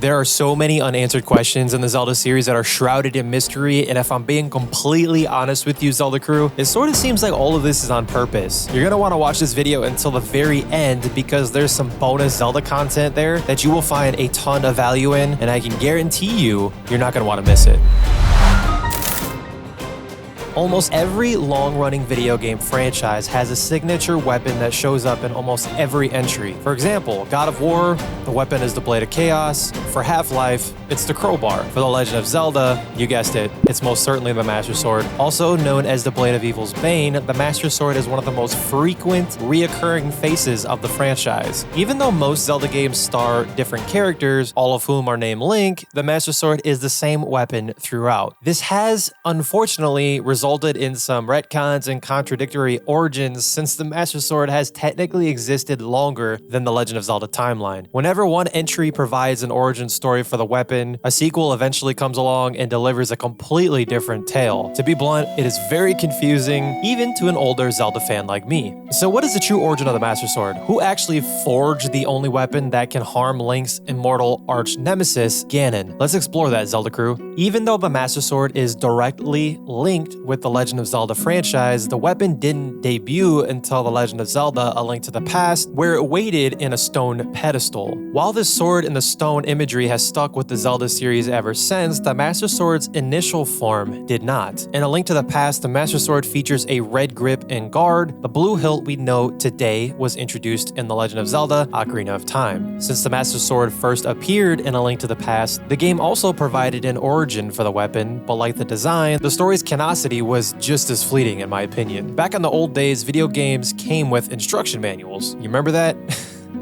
There are so many unanswered questions in the Zelda series that are shrouded in mystery, and if I'm being completely honest with you, Zelda crew, it sort of seems like all of this is on purpose. You're gonna want to watch this video until the very end because there's some bonus Zelda content there that you will find a ton of value in, and I can guarantee you, you're not gonna want to miss it. Almost every long-running video game franchise has a signature weapon that shows up in almost every entry. For example, God of War, the weapon is the Blade of Chaos. For Half-Life, it's the crowbar. For The Legend of Zelda, you guessed it, it's most certainly the Master Sword. Also known as the Blade of Evil's Bane, the Master Sword is one of the most frequent, reoccurring faces of the franchise. Even though most Zelda games star different characters, all of whom are named Link, the Master Sword is the same weapon throughout. This has, unfortunately, resulted in some retcons and contradictory origins since the Master Sword has technically existed longer than the Legend of Zelda timeline. Whenever one entry provides an origin story for the weapon, a sequel eventually comes along and delivers a completely different tale. To be blunt, it is very confusing, even to an older Zelda fan like me. So what is the true origin of the Master Sword? Who actually forged the only weapon that can harm Link's immortal arch nemesis, Ganon? Let's explore that, Zelda crew. Even though the Master Sword is directly linked with the Legend of Zelda franchise, the weapon didn't debut until The Legend of Zelda: A Link to the Past, where it waited in a stone pedestal. While this sword and the stone imagery has stuck with the Zelda series ever since, the Master Sword's initial form did not. In A Link to the Past, the Master Sword features a red grip and guard. The blue hilt we know today was introduced in The Legend of Zelda: Ocarina of Time. Since the Master Sword first appeared in A Link to the Past, the game also provided an origin for the weapon, but like the design, the story's canosity was just as fleeting in my opinion. Back in the old days, video games came with instruction manuals. You remember that?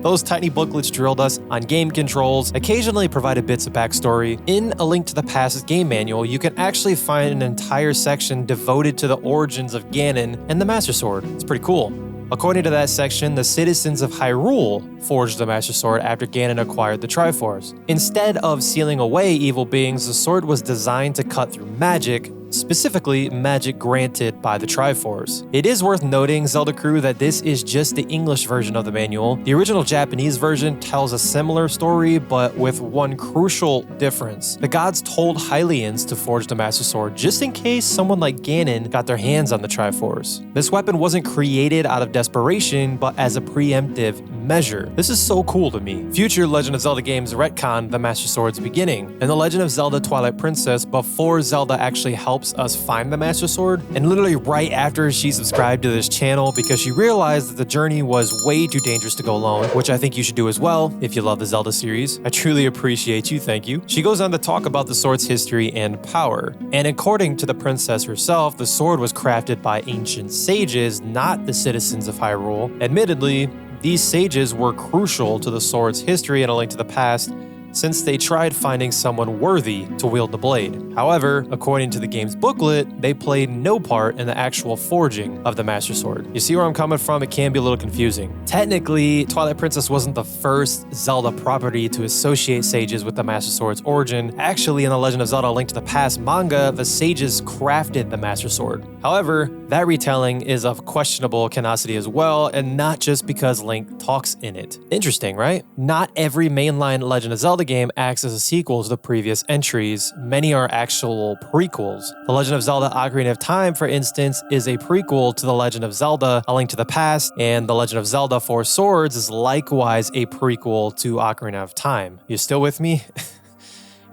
Those tiny booklets drilled us on game controls, occasionally provided bits of backstory. In A Link to the Past's game manual, you can actually find an entire section devoted to the origins of Ganon and the Master Sword. It's pretty cool. According to that section, the citizens of Hyrule forged the Master Sword after Ganon acquired the Triforce. Instead of sealing away evil beings, the sword was designed to cut through magic, specifically magic granted by the Triforce. It is worth noting, Zelda crew, that this is just the English version of the manual. The original Japanese version tells a similar story, but with one crucial difference. The gods told Hylians to forge the Master Sword just in case someone like Ganon got their hands on the Triforce. This weapon wasn't created out of desperation, but as a preemptive measure. This is so cool to me. Future Legend of Zelda games retcon the Master Sword's beginning. In The Legend of Zelda Twilight Princess, before Zelda actually helps us find the Master Sword, and literally right after she subscribed to this channel because she realized that the journey was way too dangerous to go alone, which I think you should do as well if you love the Zelda series. I truly appreciate you, thank you. She goes on to talk about the sword's history and power. And according to the princess herself, the sword was crafted by ancient sages, not the citizens of Hyrule. Admittedly, these sages were crucial to the sword's history in A Link to the Past, since they tried finding someone worthy to wield the blade. However, according to the game's booklet, they played no part in the actual forging of the Master Sword. You see where I'm coming from? It can be a little confusing. Technically, Twilight Princess wasn't the first Zelda property to associate sages with the Master Sword's origin. Actually, in The Legend of Zelda: A Link to the Past manga, the sages crafted the Master Sword. However, that retelling is of questionable canosity as well, and not just because Link talks in it. Interesting, right? Not every mainline Legend of Zelda game acts as a sequel to the previous entries. Many are actual prequels. The Legend of Zelda: Ocarina of Time, for instance, is a prequel to The Legend of Zelda: A Link to the Past, and The Legend of Zelda: Four Swords is likewise a prequel to Ocarina of Time. You still with me?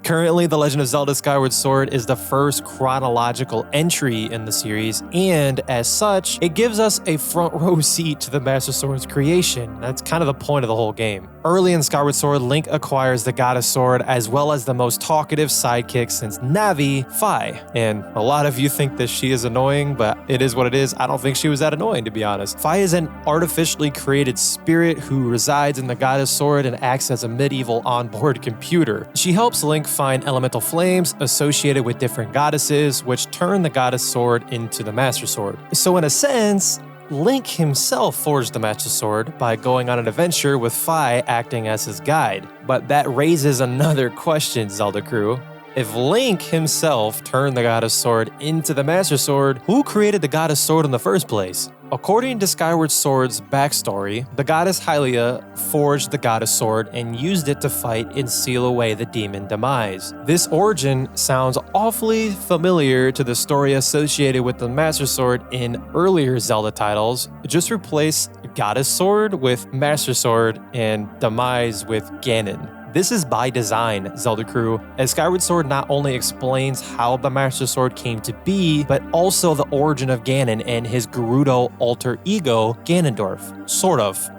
Currently, The Legend of Zelda: Skyward Sword is the first chronological entry in the series, and as such, it gives us a front row seat to the Master Sword's creation. That's kind of the point of the whole game. Early in Skyward Sword, Link acquires the Goddess Sword as well as the most talkative sidekick since Navi, Fi. And a lot of you think that she is annoying, but it is what it is. I don't think she was that annoying, to be honest. Fi is an artificially created spirit who resides in the Goddess Sword and acts as a medieval onboard computer. She helps Link find elemental flames associated with different goddesses, which turn the Goddess Sword into the Master Sword. So in a sense, Link himself forged the Master Sword by going on an adventure with Fi acting as his guide. But that raises another question, Zelda crew. If Link himself turned the Goddess Sword into the Master Sword, who created the Goddess Sword in the first place? According to Skyward Sword's backstory, the goddess Hylia forged the Goddess Sword and used it to fight and seal away the demon Demise. This origin sounds awfully familiar to the story associated with the Master Sword in earlier Zelda titles. Just replace Goddess Sword with Master Sword and Demise with Ganon. This is by design, Zelda crew, as Skyward Sword not only explains how the Master Sword came to be, but also the origin of Ganon and his Gerudo alter ego, Ganondorf. Sort of.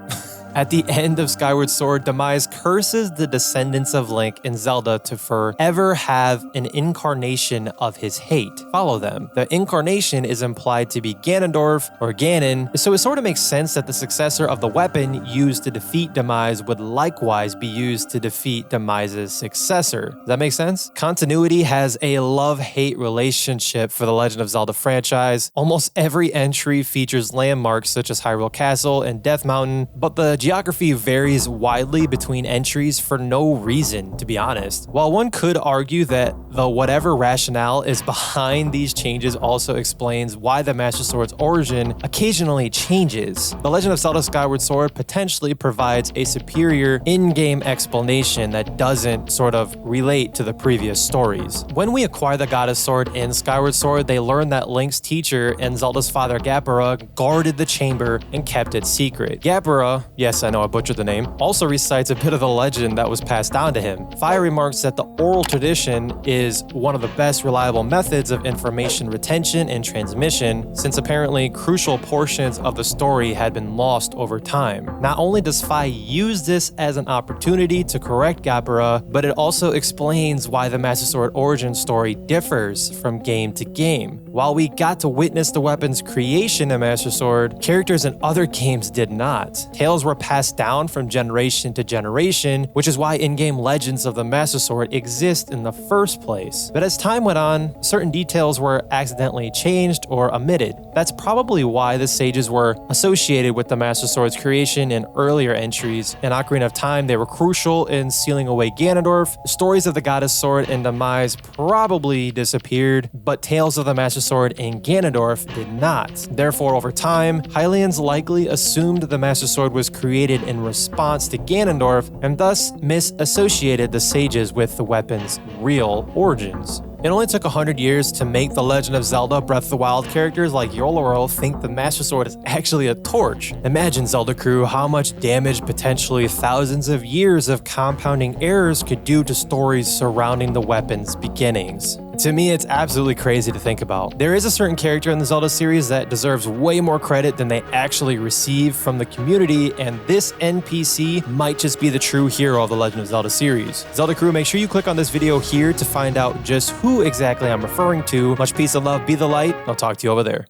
At the end of Skyward Sword, Demise curses the descendants of Link and Zelda to forever have an incarnation of his hate follow them. The incarnation is implied to be Ganondorf or Ganon, so it sort of makes sense that the successor of the weapon used to defeat Demise would likewise be used to defeat Demise's successor. Does that make sense? Continuity has a love-hate relationship for the Legend of Zelda franchise. Almost every entry features landmarks such as Hyrule Castle and Death Mountain, but the geography varies widely between entries for no reason, to be honest. While one could argue that the whatever rationale is behind these changes also explains why the Master Sword's origin occasionally changes, The Legend of Zelda Skyward Sword potentially provides a superior in-game explanation that doesn't sort of relate to the previous stories. When we acquire the Goddess Sword in Skyward Sword, they learn that Link's teacher and Zelda's father Gapura guarded the chamber and kept it secret. Gapura, yes, I know I butchered the name, also recites a bit of the legend that was passed down to him. Fire remarks that the oral tradition is one of the best reliable methods of information retention and transmission, since apparently crucial portions of the story had been lost over time. Not only does Fi use this as an opportunity to correct Gapura, but it also explains why the Master Sword origin story differs from game to game. While we got to witness the weapon's creation in Master Sword, characters in other games did not. Tales were passed down from generation to generation, which is why in-game legends of the Master Sword exist in the first place. But as time went on, certain details were accidentally changed or omitted. That's probably why the sages were associated with the Master Sword's creation in earlier entries. In Ocarina of Time, they were crucial in sealing away Ganondorf. Stories of the Goddess Sword and Demise probably disappeared, but tales of the Master Sword and Ganondorf did not. Therefore, over time, Hylians likely assumed the Master Sword was created in response to Ganondorf, and thus misassociated the sages with the weapon's real origins. It only took 100 years to make the Legend of Zelda Breath of the Wild characters like Yoloro think the Master Sword is actually a torch. Imagine, Zelda crew, how much damage potentially thousands of years of compounding errors could do to stories surrounding the weapon's beginnings. To me, it's absolutely crazy to think about. There is a certain character in the Zelda series that deserves way more credit than they actually receive from the community, and this NPC might just be the true hero of the Legend of Zelda series. Zelda crew, make sure you click on this video here to find out just who exactly I'm referring to. Much peace and love, be the light. I'll talk to you over there.